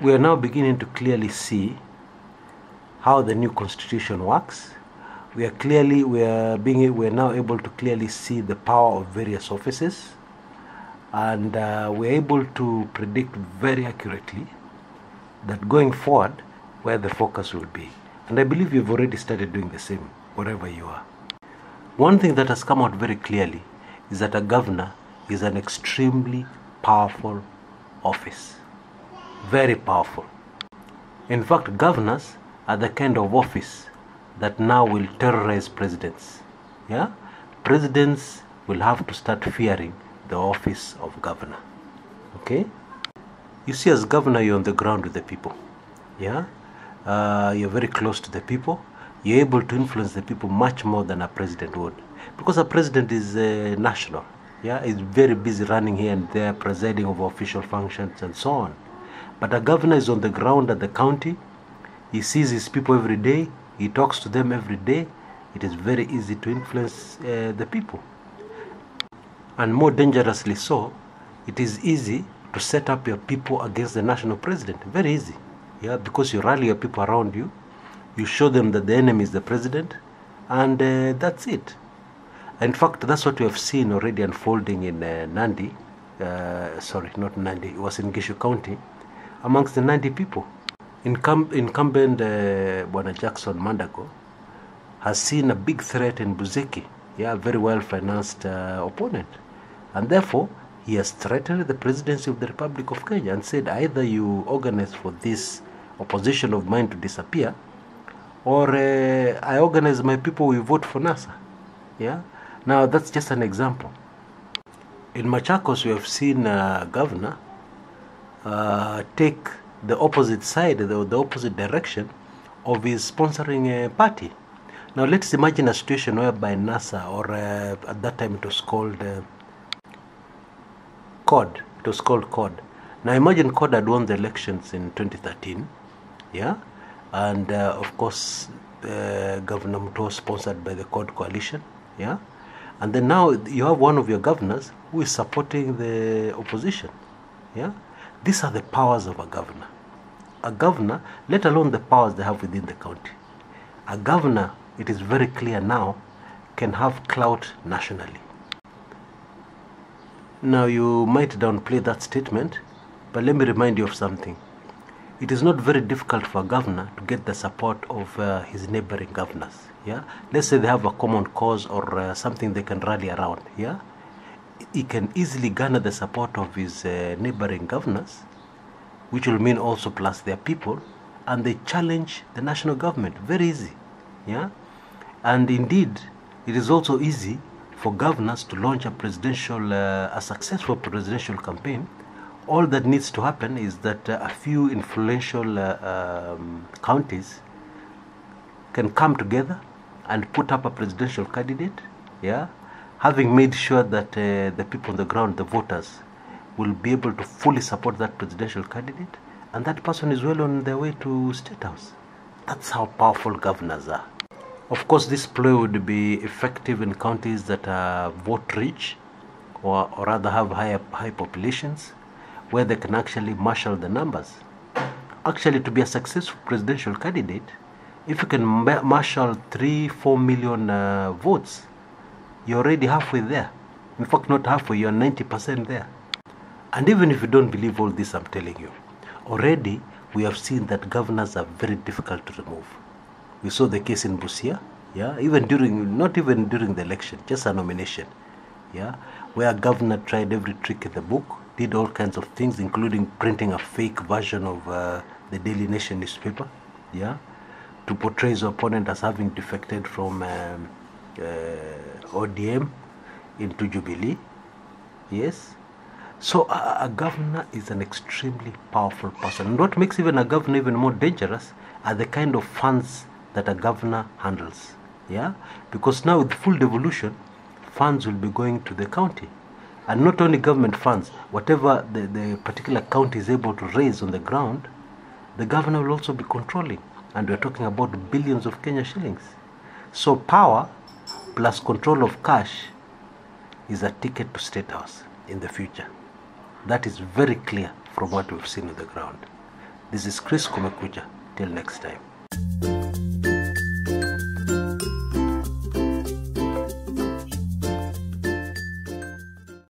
we are now beginning to clearly see how the new constitution works. We are now able to clearly see the power of various offices, and we're able to predict very accurately that going forward where the focus will be. And I believe you've already started doing the same wherever you are. One thing that has come out very clearly is that a governor is an extremely powerful office. Very powerful. In fact, governors are the kind of office that now will terrorize presidents. Yeah? Presidents will have to start fearing the office of governor. Okay? You see, as governor, you're on the ground with the people. Yeah? You're very close to the people. You're able to influence the people much more than a president would. Because a president is national. Yeah? He's very busy running here and there, presiding over official functions and so on. But a governor is on the ground at the county. He sees his people every day. He talks to them every day. It is very easy to influence the people. And more dangerously so, it is easy to set up your people against the national president. Very easy. Yeah, because you rally your people around you. You show them that the enemy is the president. And that's it. In fact, that's what we have seen already unfolding in Nandi. Sorry, not Nandi. It was in Gishu County. Amongst the Nandi people. Incumbent Bwana Jackson Mandago has seen a big threat in Buzeki, a very well-financed opponent. And therefore, he has threatened the presidency of the Republic of Kenya and said, either you organize for this opposition of mine to disappear, or I organize my people, we vote for NASA. Yeah. Now, that's just an example. In Machakos, we have seen a governor take the opposite side, the opposite direction of his sponsoring party. Now let's imagine a situation whereby NASA, or at that time it was called COD. It was called COD. Now imagine COD had won the elections in 2013, yeah, and of course Governor Muto was sponsored by the COD coalition, yeah, and then now you have one of your governors who is supporting the opposition, yeah. These are the powers of a governor. A governor, let alone the powers they have within the county. A governor, it is very clear now, can have clout nationally. Now you might downplay that statement, but let me remind you of something. It is not very difficult for a governor to get the support of his neighboring governors. Yeah, let's say they have a common cause or something they can rally around. Yeah, he can easily garner the support of his neighboring governors, which will mean also plus their people, and they challenge the national government. Very easy. Yeah, and indeed, it is also easy for governors to launch a successful presidential campaign. All that needs to happen is that a few influential counties can come together and put up a presidential candidate, yeah, having made sure that the people on the ground, the voters, will be able to fully support that presidential candidate, and that person is well on their way to State House. That's how powerful governors are. Of course, this ploy would be effective in counties that are vote-rich, or rather have high populations, where they can actually marshal the numbers. Actually, to be a successful presidential candidate, if you can marshal 3-4 million votes, you're already halfway there. In fact, not halfway, you're 90% there. And even if you don't believe all this I'm telling you, already we have seen that governors are very difficult to remove. We saw the case in Busia, yeah, not even during the election, just a nomination, yeah, where a governor tried every trick in the book, did all kinds of things, including printing a fake version of the Daily Nation newspaper, yeah, to portray his opponent as having defected from ODM into Jubilee, yes. So a governor is an extremely powerful person. And what makes even a governor even more dangerous are the kind of funds that a governor handles. Yeah? Because now with full devolution, funds will be going to the county. And not only government funds, whatever the particular county is able to raise on the ground, the governor will also be controlling. And we're talking about billions of Kenya shillings. So power plus control of cash is a ticket to State House in the future. That is very clear from what we've seen on the ground. This is Chris Kumekucha. Till next time.